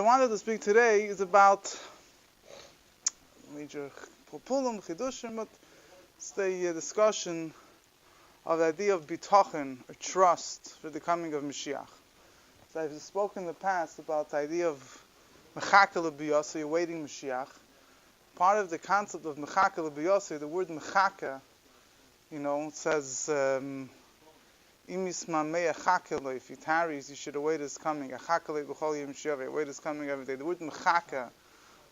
I wanted to speak today is about major populam, chidushim, but it's the discussion of the idea of bitachon, or trust, for the coming of Moshiach. So I've spoken in the past about the idea of mechaka l'biyosei, awaiting Moshiach. Part of the concept of mechaka l'biyosei, the word mechaka, it says, if he tarries, you should await his coming. Await his coming every day. The word mechaka,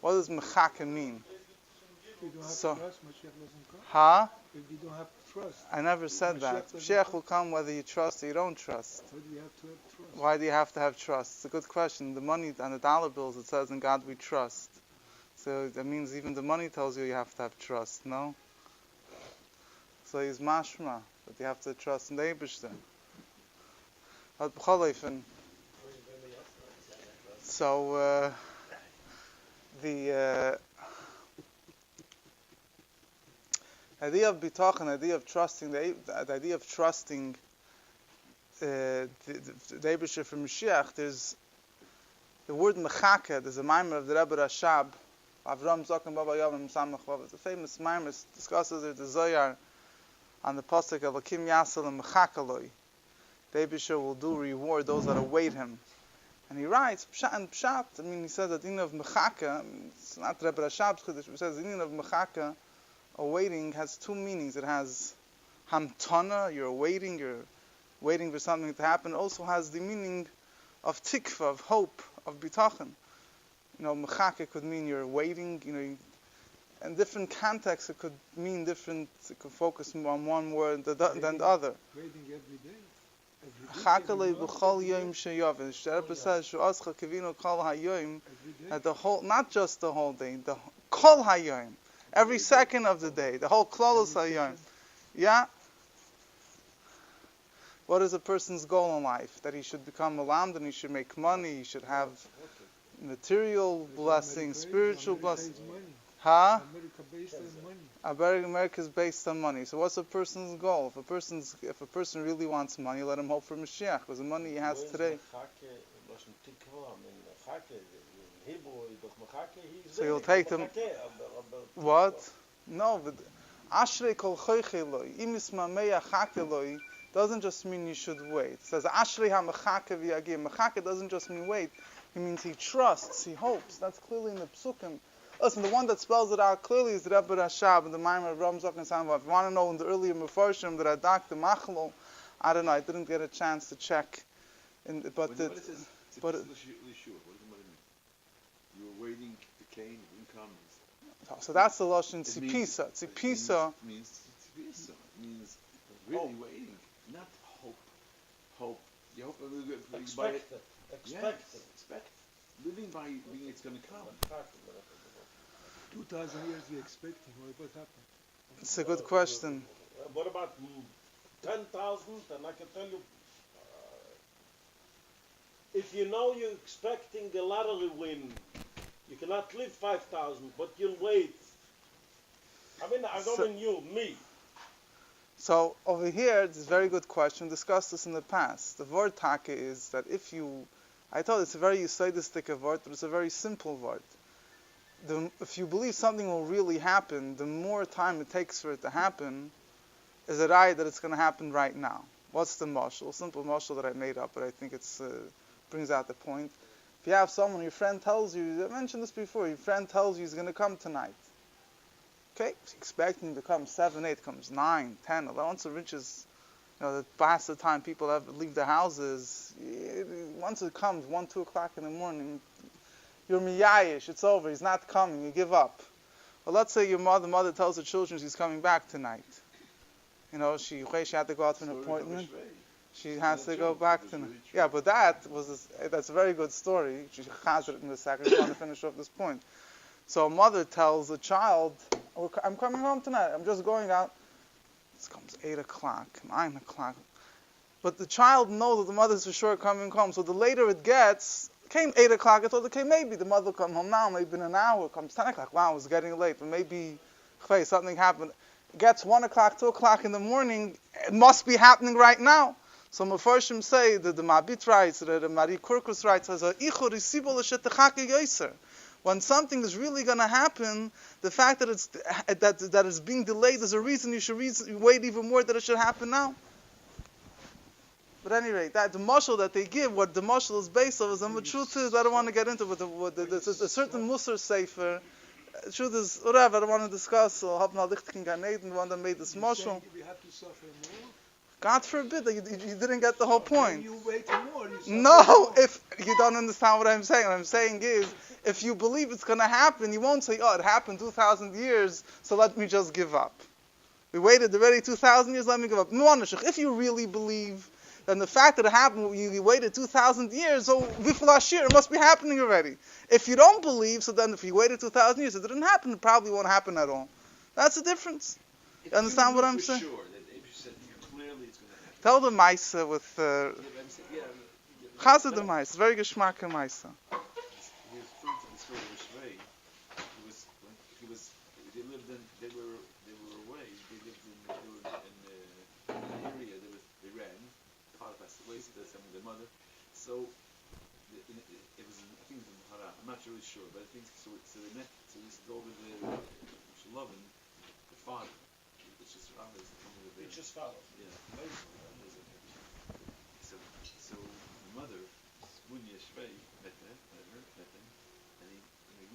what does mechaka mean? If you don't have So, trust, Moshiach doesn't come. Huh? If you don't have trust, I never said that. Moshiach will come whether you trust or you don't trust. why do you have to have trust? Why do you have to have trust? It's a good question. The money on the dollar bills, it says, in God we trust. So that means even the money tells you have to have trust, no? So he's mashma, that you have to trust in the Eibishter. So the idea of bitachon, the idea of trusting, the idea of trusting the Eibishter from Moshiach, there's the word mechaka. There's a mimer of the Rebbe Rashab, Avram Zokan Baba Yom Samach Baba. It's a famous mimer. It discusses the Zoyar on the pasuk Elokim Yasel and Mechakaloi. The Eibishter will reward those that await him. And he writes, Pshat, he says that the meaning of Mechaka, it's not Rebbe Rashab's Chiddush, he says the meaning of Mechaka, awaiting, has two meanings. It has Hamtana, you're waiting for something to happen. It also has the meaning of Tikva, of hope, of bitachon. Mechaka could mean you're waiting, in different contexts it could mean different, it could focus on one word than the other. Waiting every day. Chakalei b'chol yom sheyavin. The Rebbe says, "Shu'ascha kivino kol hayom." That the whole, not just the whole day, the kol hayom, every second of the day, the whole klolos hayom. Yeah. What is a person's goal in life? That he should become a lamb, and he should make money, he should have material blessings, spiritual blessings. Huh? America based on money. America is based on money. So what's a person's goal? If a person really wants money, let him hope for Moshiach, because the money he has today. So you'll take them. What? No, but Ashrei kol choicheloi, imis mameya chakeloi, doesn't just mean you should wait. It says Ashrei ha-mechake v'yagim. Mechake doesn't just mean wait. It means he trusts, he hopes. That's clearly in the psukim. Listen, the one that spells it out clearly is the Rebbe Rashab and the Maimer of Ramzak and Sanva. If you want to know in the earlier Mefarshim that Adak the Machlo, I don't know, I didn't get a chance to check. But it says, what does the money mean? You were waiting, the cane didn't come. So that's the Lashon Tzipisa. Tzipisa means tzipisa. It means really waiting, not hope. Hope. You hope a little bit. Expect. Living by being it's going to come. 2,000 years we expecting. What happened? It's a good question. What about 10,000? And I can tell you, if you know you're expecting a lottery win, you cannot live 5,000, but you'll wait. I don't mean you, me. So over here, it's a very good question. We discussed this in the past. The word take is that I thought it's a very Yisraelistic word, but it's a very simple word. If you believe something will really happen, the more time it takes for it to happen, is it right that it's going to happen right now? What's the mashal? Simple mashal that I made up, but I think it brings out the point. If you have someone, your friend tells you, I mentioned this before, your friend tells you he's going to come tonight. Okay, he's expecting him to come 7, 8, comes 9, 10, 11. Once it reaches, the past the time people leave their houses, once it comes 1, 2 o'clock in the morning, you're miyayish, it's over, he's not coming, you give up. But let's say your mother tells her children she's coming back tonight. She had to go out for an appointment. She has to go back tonight. Yeah, but that's a very good story. She has it in a second. I want to finish off this point. So a mother tells a child, I'm coming home tonight, I'm just going out. It comes 8 o'clock, 9 o'clock. But the child knows that the mother's for sure coming home. So the later it gets, came 8 o'clock, I thought, okay, maybe the mother will come home now, maybe in an hour, it comes 10 o'clock, wow, it's getting late, but maybe something happened. It gets 1 o'clock, 2 o'clock in the morning, it must be happening right now. So Mefarshim say that the Mabit writes, that the Marie Kurkus writes, as a ichur isibol shetachake yoser. When something is really going to happen, the fact that it's being delayed is a reason you should wait even more that it should happen now. But at any rate, that the mashal that they give, what the mashal is based on, is, and the truth is, I don't want to get into it. There's a certain Musar sefer. The truth is, whatever, I don't want to discuss. So, Hab Nalichtikin Ganeden, the one that made this mashal. We have to suffer more. God forbid that you didn't get the whole point. You wait more. No, More. if you don't understand what I'm saying. What I'm saying is, if you believe it's going to happen, you won't say, oh, it happened 2,000 years, so let me just give up. We waited already 2,000 years, let me give up. If you really believe, then the fact that it happened, you waited 2,000 years, so Viflashir, it must be happening already. If you don't believe, so then if you waited 2,000 years, it didn't happen, it probably won't happen at all. That's the difference. You understand what I'm saying? Sure that if you said clearly it's going to happen. Tell the Maisa with Chazad the Maisa, very geschmack Maisa. He was referring to the story of Shvei. They were away. They lived in an area. They ran. The father passed away, so that's with their mother. So it was, I think it was in Hara. I'm not really sure, but I think so. So they met. So this is over there. Shalovin, the father, which is Rambam, is coming with Which is father. Yeah. So the mother, Munya Shvei, met them, and he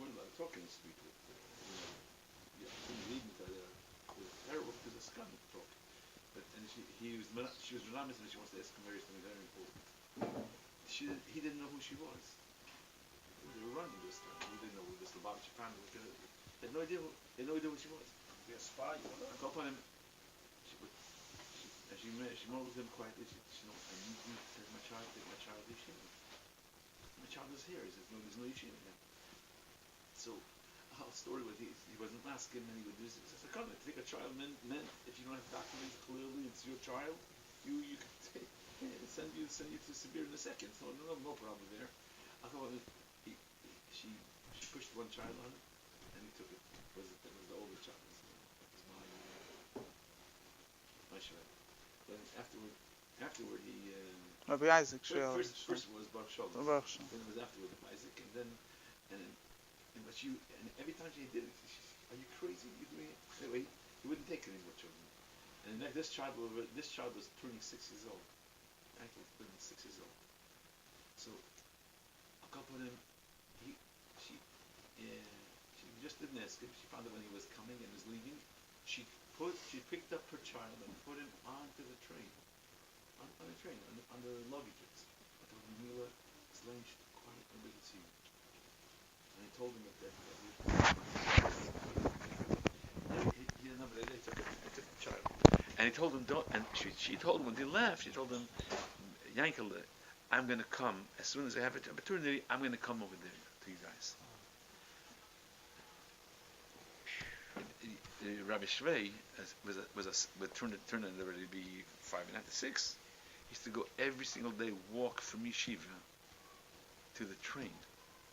weren't allowed to talk in the street with, it was terrible because the scum would talk. But she was Ramis and she wants to ask him very something very important. He didn't know who she was. They were running this time. He didn't know who this Lubavitch family was. They had no idea who she was. Be a spy, you know. I called upon him. She modeled him quietly. She I need to take my child to yeshiva. My child is here. He says, no, there's no yeshiva here. So, our story was he wasn't asking and he would do this. He says, come, take a child meant if you don't have documents clearly, it's your child. You can send you to Sibir in a second. So no problem there. I thought she pushed one child on him and he took it. It was the older child. It was my child. But afterward he Rabbi Isaac, first was Baruch Shalom. Then it was afterward Isaac, and every time she did it, are you crazy? You doing it? Anyway, he wouldn't take any more children. And this child was turning 6 years old. Actually, turning 6 years old. So a couple of them, she just didn't ask him. She found out when he was coming and was leaving. She picked up her child and put him onto the train, on the luggages. I told him, Mila, it's laying quiet, nobody can see you. And I told him that he didn't know, but I took the child. And he told him, don't, and she told him when they left, she told him, Yankel, I'm going to come, as soon as I have an opportunity, I'm going to come over there to you guys. Rabbi Shvei turned it already to be 5.5 to 6. He used to go every single day, walk from yeshiva to the train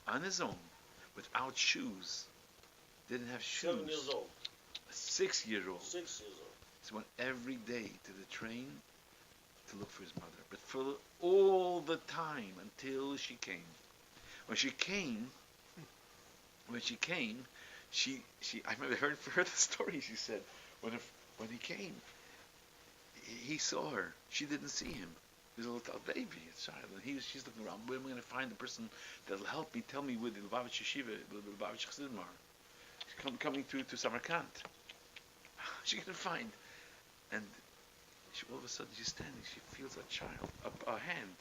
on his own, without shoes. Didn't have shoes. 7 years old. A 6-year-old. 6 years old. He went every day to the train to look for his mother, but for all the time until she came. When she came, I remember heard the story. She said when he came, he saw her. She didn't see him. He was a little baby, a child, and she's looking around. Where am I going to find the person that'll help me? Tell me where the Lubavitch Yeshiva, the Lubavitch Chassidim are. She's coming to Samarkand. She couldn't find, and all of a sudden she's standing. She feels a child, a hand,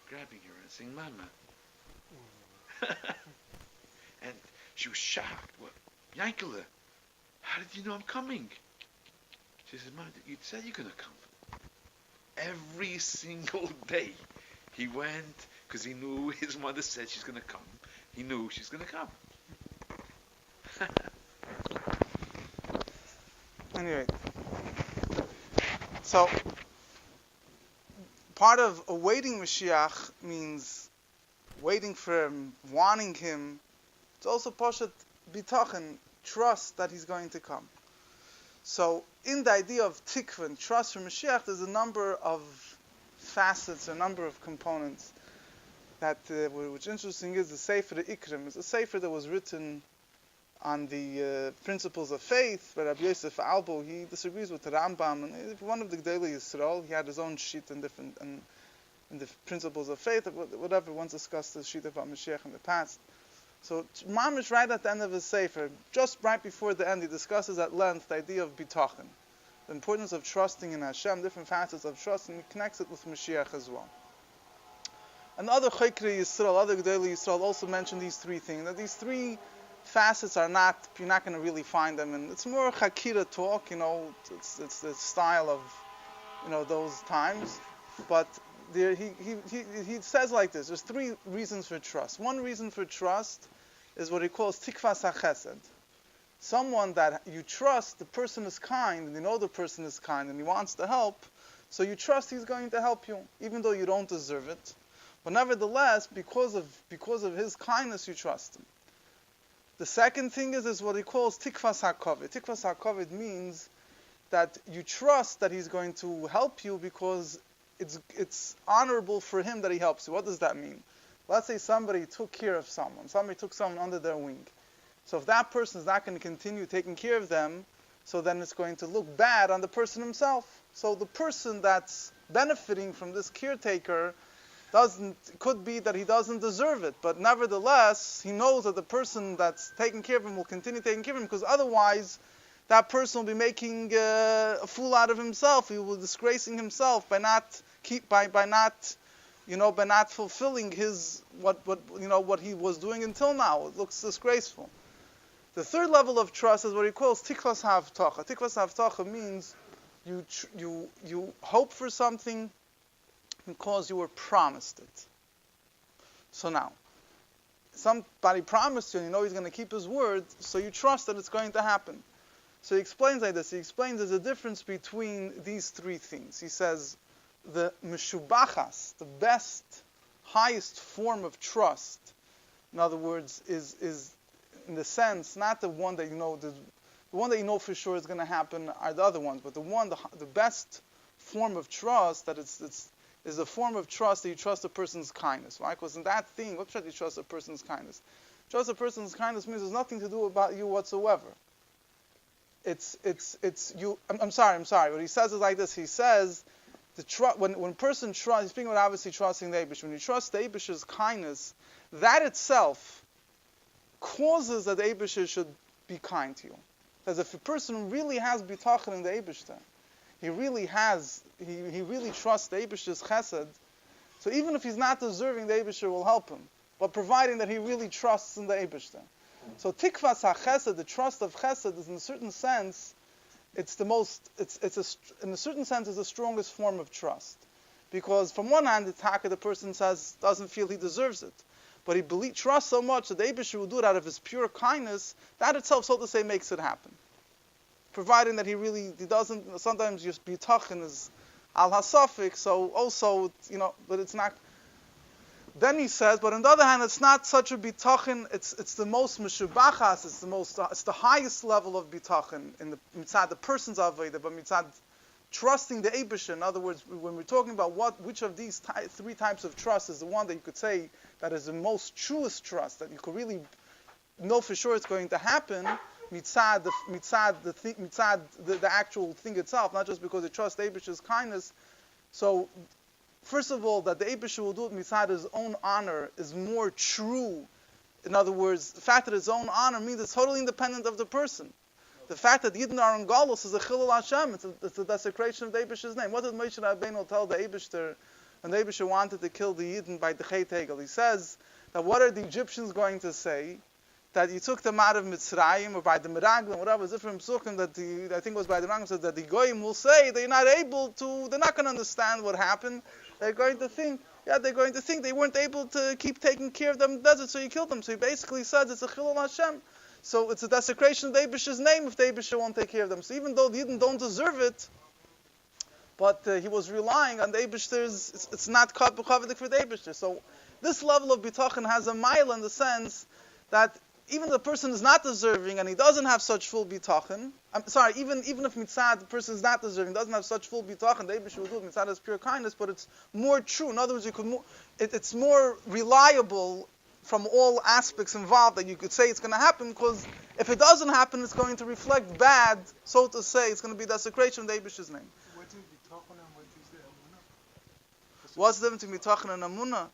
grabbing her and saying, "Mama." And she was shocked. What, Yankele? How did you know I'm coming? She said, "Mom, you said you're going to come." Every single day he went because he knew his mother said she's going to come. He knew she's going to come. Anyway, so part of awaiting Mashiach means waiting for him, wanting him. It's also pashat bitachon, trust that he's going to come. So in the idea of tikva and trust for Mashiach, there's a number of facets, a number of components. That which interesting is the Sefer the Ikrim is a Sefer that was written on the principles of faith. But Rabbi Yosef Albo, he disagrees with the Rambam, and one of the Gedolei Yisrael, he had his own sheet in the principles of faith, whatever. Once discussed the sheet about Moshiach in the past. So Mamish, right at the end of his Sefer, just right before the end, he discusses at length the idea of bitachon, the importance of trusting in Hashem, different facets of trust, and he connects it with Moshiach as well. And other Chokri Yisrael, other Gedolei Yisrael also mention these three things. That these three facets are not, you're not going to really find them, and it's more Chakira talk, it's the style of, those times. But there, he says like this: there's three reasons for trust. One reason for trust is what he calls tikvas hachesed. Someone that you trust, the person is kind, and you know the person is kind, and he wants to help, so you trust he's going to help you, even though you don't deserve it. But nevertheless, because of his kindness, you trust him. The second thing is what he calls tikvas hakoved. Tikvas hakoved means that you trust that he's going to help you because it's honorable for him that he helps you. What does that mean? Let's say somebody took care of someone. Somebody took someone under their wing. So if that person is not going to continue taking care of them, so then it's going to look bad on the person himself. So the person that's benefiting from this caretaker could be that he doesn't deserve it, but nevertheless, he knows that the person that's taking care of him will continue taking care of him, because otherwise, that person will be making a fool out of himself. He will be disgracing himself by not fulfilling his what he was doing until now. It looks disgraceful. The third level of trust is what he calls tikvas havtacha. Tikvas havtacha means you hope for something because you were promised it. So now, somebody promised you, and you know he's going to keep his word, so you trust that it's going to happen. So he explains like this. He explains there's a difference between these three things. He says the meshubachas, the best, highest form of trust, in other words, is in the sense, not the one that you know, the one that you know for sure is going to happen are the other ones, but the best form of trust, that is a form of trust that you trust a person's kindness, right? Because in that thing, what should you trust a person's kindness? Trust a person's kindness means there's nothing to do about you whatsoever. It's you. I'm sorry. What he says is like this. He says when a person trusts, he's speaking about obviously trusting the Eibush. When you trust the Eibush's kindness, that itself causes that the Eibush should be kind to you. Because if a person really has bitachon in the Eibush, he really trusts the Eibishter's chesed. So even if he's not deserving, the Eibishter will help him. But providing that he really trusts in the Eibishter. So tikvas ha-chesed, the trust of chesed, is in a certain sense, in a certain sense, is the strongest form of trust. Because from one hand, the person doesn't feel he deserves it. But he trusts so much that the Eibishter will do it out of his pure kindness, that itself, so to say, makes it happen. Providing that he doesn't, sometimes just bitachon is al hasafik, so also, but it's not. Then he says, but on the other hand, it's not such a bitachon, it's the most meshubachas, it's the highest level of bitachon in the mitzad the person's avodah, but mitzad trusting the Eibusher. In other words, when we're talking about which of these three types of trust is the one that you could say that is the most truest trust, that you could really know for sure it's going to happen, mitzad the actual thing itself, not just because it trusts the Eibusher's kindness. So, first of all, that the Eibusher will do it mitzad his own honor is more true. In other words, the fact that his own honor means it's totally independent of the person. The fact that Yidden are in Galus is a chilul Hashem. It's a desecration of the Eibusher's name. What did Moshe Rabbeinu tell the Eibusher when the Eibusher wanted to kill the Yidden by the Chet Hegel? He says that what are the Egyptians going to say? That you took them out of Mitzrayim, or by the Meraglim, whatever, different psukim, I think it was by the Meraglim, said that the Goyim will say they're not going to understand what happened. They're going to think they weren't able to keep taking care of them in the desert, so you killed them. So he basically says it's a chilul Hashem. So it's a desecration of the Eibusher's name if the Eibusher won't take care of them. So even though the Yidden don't deserve it, but he was relying on the Eibusher's, it's not covered for the Eibusher. So this level of bitachon has a mile in the sense that even the person is not deserving and he doesn't have such full bitachon, even if mitzad the person is not deserving, doesn't have such full bitachon, the Eibush will do it. Mitzad is pure kindness, but it's more true. In other words, it's more reliable from all aspects involved that you could say it's going to happen, because if it doesn't happen, it's going to reflect bad, so to say. It's going to be desecration of the Eibush's name. What is bitachon and what is the emunah? What's the difference between bitachon and amunah?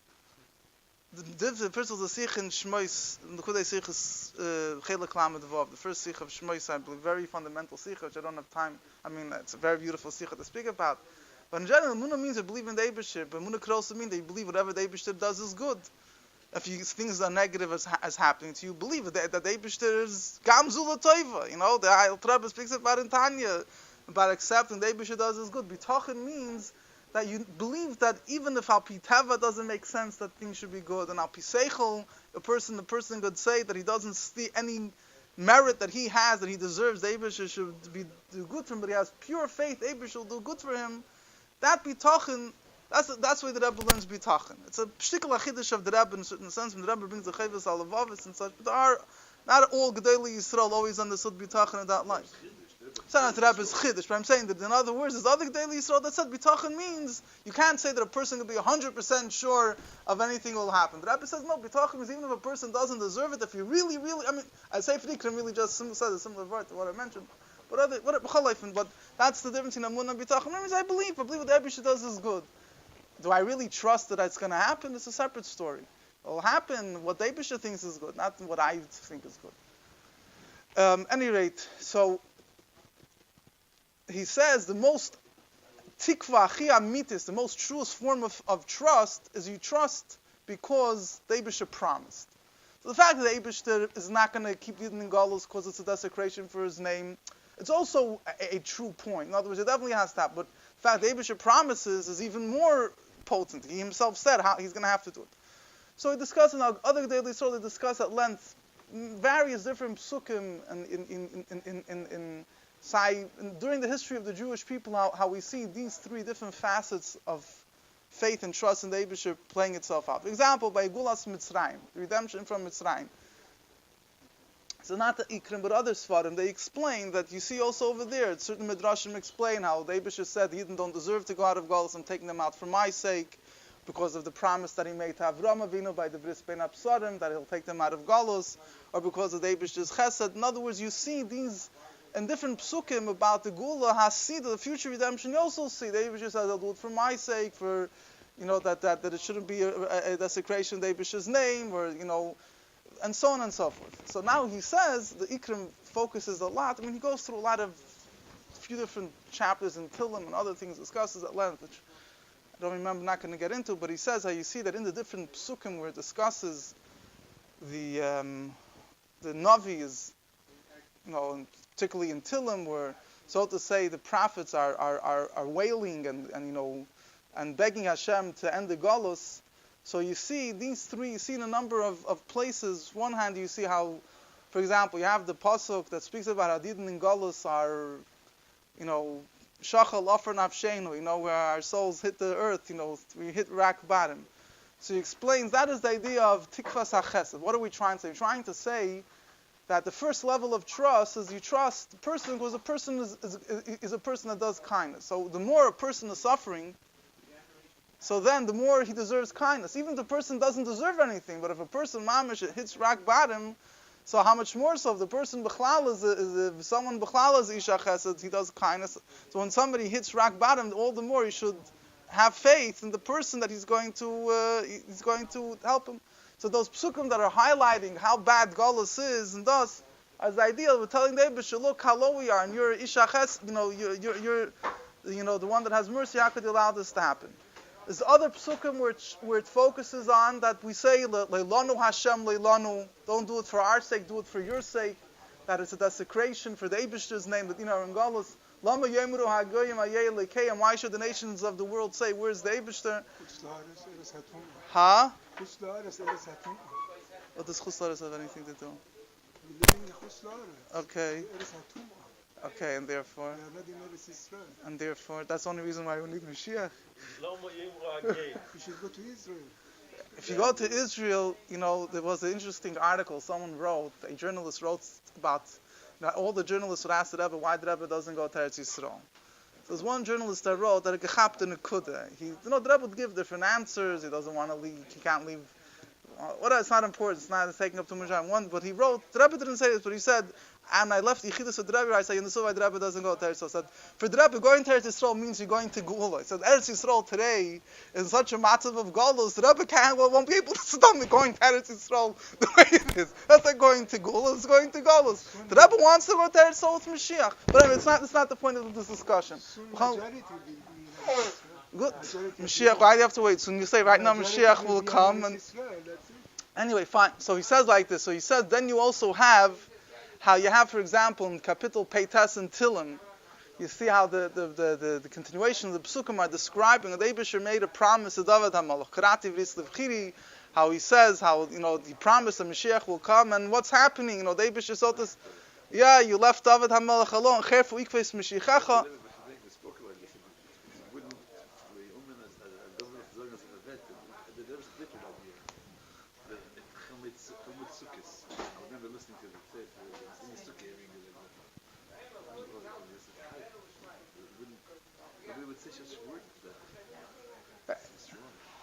The first of the Sikh in Shmois, the Kudei Sikh is Chelek Lamed Vav, the first Sikh of Shmois, I believe, very fundamental Sikh, which I don't have time. I mean, it's a very beautiful Sikh to speak about. But in general, Amunah means you believe in the Eibishter, but Amunah could also mean that you believe whatever the Eibishter does is good. If things are negative as happening to you, believe that the Eibishter is Gamzula Toiva. You know, the Ayel Rebbe speaks about in Tanya, about accepting the Eibishter does is good. Bitachon means that you believe that even if Al Pi Teva doesn't make sense, that things should be good, and Al Pi Seichel, the person could say that he doesn't see any merit that he has, that he deserves, the Eibusher should do good for him, but he has pure faith, Eibusher will do good for him. That bitachon, that's why the Rebbe learns bitachon. It's a shtickle achidish of the Rebbe in a certain sense, when the Rebbe brings the Chavos Alavavis and such, but there are, not all Gedolei Yisrael always understood bitachon in that light. It's not the Rebbe's chiddush, but I'm saying that in other words, there's other Gedolei Yisrael that said bitachon means you can't say that a person can be 100% sure of anything will happen. The Rebbe says no, bitachon means even if a person doesn't deserve it, if you really, I mean, I say Frikrim really just says a similar word to what I mentioned. But that's the difference in Amunah and bitachon. It means I believe what the Eibusher does is good. Do I really trust that it's going to happen? It's a separate story. It will happen what the Eibusher thinks is good, not what I think is good. Any rate, so he says the most tikva achi amitis, the most truest form of trust, is you trust because the Eibusher promised. So the fact that the Eibusher is not going to keep Yidden in Galus because it's a desecration for his name, it's also a true point. In other words, it definitely has that. But the fact that the Eibusher promises is even more potent. He himself said how he's going to have to do it. So he discussed in other daily Yisrael, they discuss at length various different psukim during the history of the Jewish people, how we see these three different facets of faith and trust in the Eibusher playing itself out. For example, by Gulas Mitzrayim, the redemption from Mitzrayim. So not the Ikrim, but other Svarim, they explain that you see also over there, certain Midrashim explain how the Eibusher said, the Yidden don't deserve to go out of Galus, I'm taking them out for my sake, because of the promise that he made to Avram Avinu by the Bris Ben Absarim, that he'll take them out of Galus, or because of the Eibusher's Chesed. In other words, you see these in different psukim about the Gula Hasid, the future redemption. You also see the Eibusher says, I'll do it for my sake, for that it shouldn't be a desecration of the Eibusher's name, or and so on and so forth. So now he says the Ikrim focuses a lot. I mean, he goes through a few different chapters in Tillim and other things, discusses at length, which I don't remember, not going to get into. But he says how you see that in the different psukim where it discusses the Navi is, particularly in Tillim, where, so to say, the prophets are wailing and begging Hashem to end the Galus. So you see these three, you see in a number of places. One hand you see how, for example, you have the pasuk that speaks about how Yidden in Galus are, shachal offer nafshenu, where our souls hit the earth, we hit rock bottom. So he explains that is the idea of tikvas hachesed. What are we trying to say? We're trying to say that the first level of trust is you trust the person because a person is a person that does kindness. So the more a person is suffering, so then the more he deserves kindness. Even if the person doesn't deserve anything, but if a person mamish hits rock bottom, so how much more so if the person b'chlal if someone b'chlal is isha chesed, he does kindness. So when somebody hits rock bottom, all the more he should have faith in the person that he's going to help him. So those psukim that are highlighting how bad Galus is, and thus, as the idea of telling the Eibusher, look how low we are, and you're isha chesed, you're the one that has mercy, how could you allow this to happen? There's other psukim where it focuses on that we say, Leilanu Hashem Leilanu, don't do it for our sake, do it for your sake. That it's a desecration for the Eibusher's name, that in Galus. Lama Yemuru Hagoyim Ayei Lekeim. Why should the nations of the world say, where's the Eibusher? Huh? What does Chus Lares have anything to do? Okay. Okay, and therefore, that's the only reason why we need Moshiach. We should go to Israel. if you go to Israel, there was an interesting article someone wrote, a journalist wrote about all the journalists would ask the Rebbe why the Rebbe doesn't go to Eretz Yisrael. So there's one journalist that wrote that a gechapt in a kuda. The Rebbe would give different answers. He doesn't want to leave. He can't leave. Whatever, it's not important. It's not taking up too much time. One, but he wrote. The Rebbe didn't say this, but he said, and I left Yichidus with the Rebbe. I said, you know why the Rebbe doesn't go to Eretz Yisrael? He said, for the Rebbe, going to Eretz Yisrael means you're going to Geula. He said, Eretz Yisrael today is such a matzav of Golus. The Rebbe won't be able to stomach going to Eretz Yisrael the way it is. That's like going to Geula. It's going to Golus. The Rebbe wants to go to Eretz Yisrael with Moshiach. But anyway, it's not the point of this discussion. Good. Mashiach, why do you have to wait? So you say right now Mashiach will come. And anyway, fine. So he says like this. So he says then you also have how you have, for example, in Kapitel Peites and Tilim, you see how the continuation of the Psukim are describing that Eibusher made a promise to David HaMelech. Karati v'ris levchiri, how he says, how, he promised that Mashiach will come, and what's happening? The Eibusher said this, you left David HaMelech alone. Cherfu ikves Mashiachecha.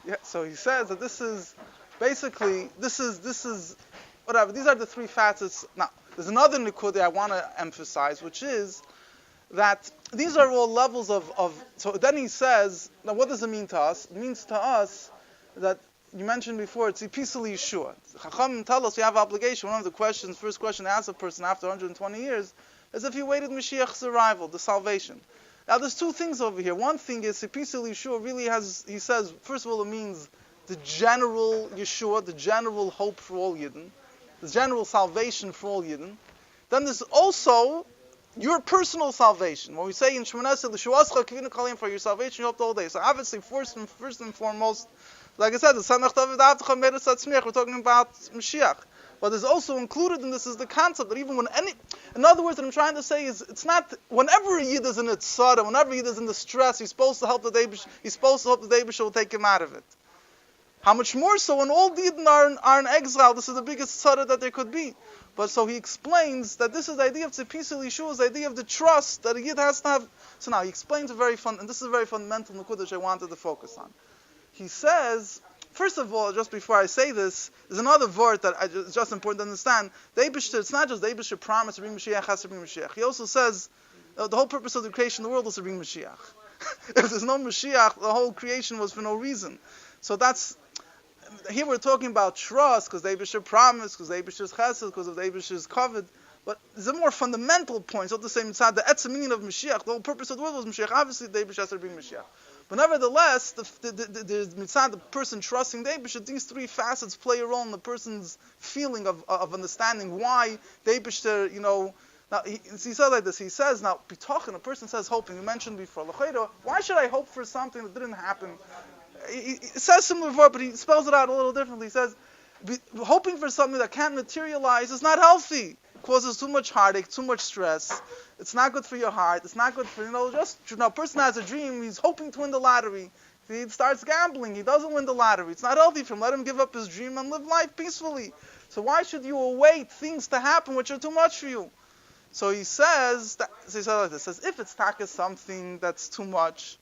Yeah, so he says that this is whatever. These are the three facets. Now, there's another nikudah I want to emphasize, which is that these are all levels of. So then he says, now what does it mean to us? It means to us that you mentioned before, it's Ipisali Yeshua. Chacham tell us we have obligation. One of the questions, first question to ask a person after 120 years, is if he waited Mashiach's arrival, the salvation. Now there's two things over here. One thing is Ipisali Yeshua really has, he says, first of all it means the general Yeshua, the general hope for all Yidden, the general salvation for all Yidden. Then there's also your personal salvation. When we say in Shemoneh Esrei, L'shuascha kivinu kalim, for your salvation you hope the whole day. So obviously, first and foremost, like I said, the Samech David Avtecha Meretz Atzmiach, we're talking about Mashiach. But there's also included in this is the concept that even in other words, what I'm trying to say is, it's not, whenever a Yid is in its tzara, whenever a Yid is in the stress, he's supposed to hope the Eibush will take him out of it. How much more so when all the Yidden are in exile, this is the biggest tzara that there could be. But so he explains that this is the idea of Tzipisa Yeshua, the idea of the trust that a Yid has to have. So now he explains and this is a very fundamental nukud which I wanted to focus on. He says, first of all, just before I say this, there's another word that it's just important to understand. The Eibush, it's not just the Eibush promise to bring Mashiach, has to bring Mashiach. He also says the whole purpose of the creation of the world was to bring Mashiach. If there's no Mashiach, the whole creation was for no reason. So that's, here we're talking about trust, because the Eibush promise, because the Eibush is chesed, because of the Eibush is covered. But there's a more fundamental point. So the same inside the etzem meaning of Mashiach, the whole purpose of the world was Mashiach. Obviously, the Eibush has to bring Mashiach. But nevertheless, the person trusting the Eibush, these three facets play a role in the person's feeling of understanding why the Eibush, Now, he says like this. He says, now, bitachon, a person says hoping. You mentioned before, why should I hope for something that didn't happen? He says similar word, but he spells it out a little differently. He says, hoping for something that can't materialize is not healthy. It causes too much heartache, too much stress. It's not good for your heart. It's not good for, a person has a dream, he's hoping to win the lottery. He starts gambling, he doesn't win the lottery. It's not healthy for him. Let him give up his dream and live life peacefully. So why should you await things to happen which are too much for you? So he says, like this, says, if it's taka something that's too much,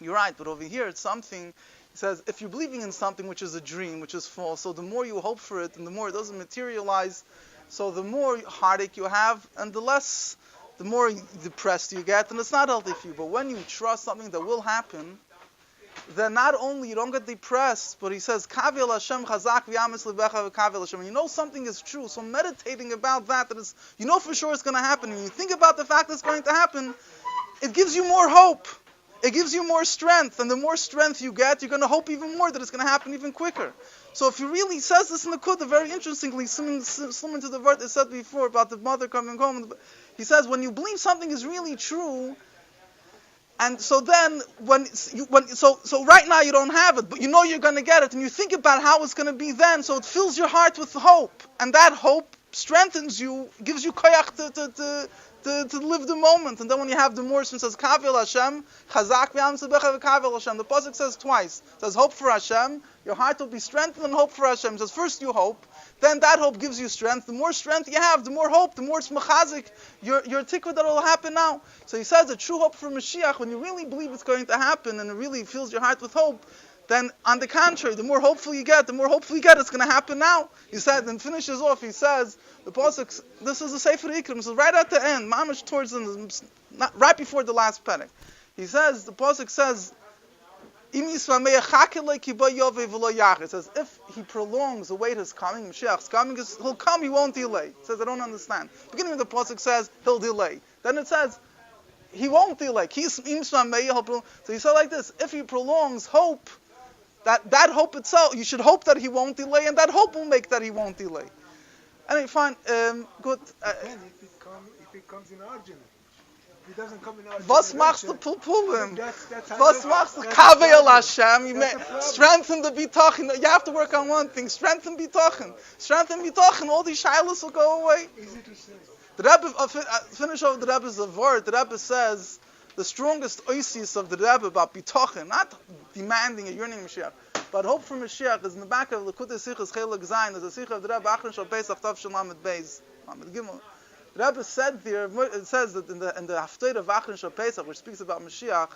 you're right, but over here it's something, he says, if you're believing in something which is a dream, which is false, so the more you hope for it, and the more it doesn't materialize, so the more heartache you have, and the more depressed you get, and it's not healthy for you. But when you trust something that will happen, then not only you don't get depressed, but he says, Kavel Hashem chazak v'yamis lebecha v'kavel Hashem. You know something is true, so meditating about that is, for sure it's going to happen, and you think about the fact that it's going to happen, it gives you more hope. It gives you more strength, and the more strength you get, you're going to hope even more that it's going to happen even quicker. So if he really says this in the Kudah, very interestingly, similar to the word I said before about the mother coming home, he says when you believe something is really true, and so then so right now you don't have it, but you're going to get it, and you think about how it's going to be then, so it fills your heart with hope, and that hope strengthens you, gives you koyach to live the moment. And then when you have the morse, it says Kavil Hashem, Chazak v'Yam Sebecha v'Kavil Hashem. The pasuk says twice. It says hope for Hashem. Your heart will be strengthened and hope for Hashem. It says first you hope, then that hope gives you strength. The more strength you have, the more hope, the more it's mechazik. Your tikvah that will happen now. So he says the true hope for Mashiach, when you really believe it's going to happen and it really fills your heart with hope, then on the contrary, the more hopeful you get, it's going to happen now. He said, and finishes off, he says, the pasuk, this is the Sefer Ikrim, this is right at the end, mamish towards right before the last perek. He says, the pasuk says, it says, if he prolongs the wait is coming, Mashiach's coming, he'll come, he won't delay. It says, I don't understand. Beginning of the pasuk says, he'll delay. Then it says, he won't delay. So he said like this, if he prolongs hope, that hope itself, you should hope that he won't delay, and that hope will make that he won't delay. Anyway, fine, good. If it comes in urgent, if it doesn't come in urgent. Was machst du Pulpulim? That's Was machst du Kavel Hashem? You may strengthen the bitachon. You have to work on one thing. Strengthen bitachon. Strengthen bitachon. All these shilas will go away. Easy to say. The Rebbe, finish off the Rebbe's word. The Rebbe says the strongest oasis of the Rebbe about bitachon, not demanding a yearning Mashiach, but hope for Mashiach, is in the back of Lekutei Sichos Chelik Zayin. There's a Sikha of the Rebbe Achron Shal Pesach Tav Shel Lamed Beis Lamed Gimel. The Rebbe said there, it says that in the Haftarah of Achron Shal Pesach, which speaks about Mashiach,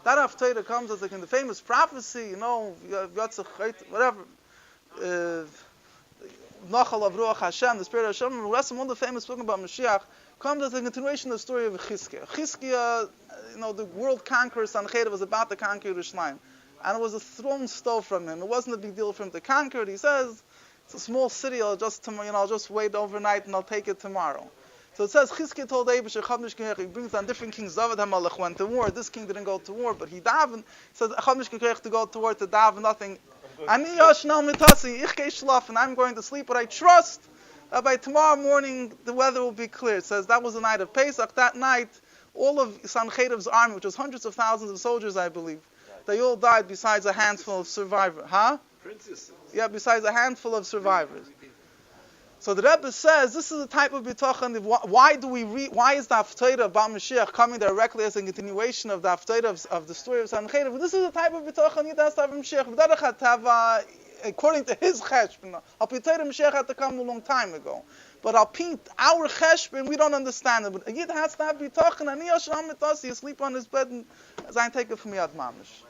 that Haftarah comes as like in the famous prophecy, Yotzach, whatever, Nachal of Ruach Hashem, the Spirit of Hashem, and the rest of all the famous spoken about Mashiach, comes as a continuation of the story of Chizkiah. Chizkiah, the world conqueror Sanchedav was about to conquer Yerushalayim, and it was a thrown stove from him. It wasn't a big deal for him to conquer it. He says, it's a small city, I'll just wait overnight and I'll take it tomorrow. So it says, Chizkiah told Eibush, he brings down different kings. David HaMelech went to war. This king didn't go to war, but he davened. He says, to go to war, to daven, nothing. And I'm going to sleep, but I trust that by tomorrow morning the weather will be clear. It says that was the night of Pesach. That night, all of Sanchedav's army, which was hundreds of thousands of soldiers, I believe, they all died besides a handful of survivors. Princess. Yeah, besides a handful of survivors. So the Rebbe says this is the type of bitachon. Why is the Haftarah about Mashiach coming directly as a continuation of the Haftarah of the story of Sanchedav? This is the type of bitachon you have from Mashiach. According to his cheshbon, Haftarah Mashiach had to come a long time ago. But our cheshbon, we don't understand it. But a yid has to have bitachon. And you sleep on his bed, and as I take it from Yad Mamish.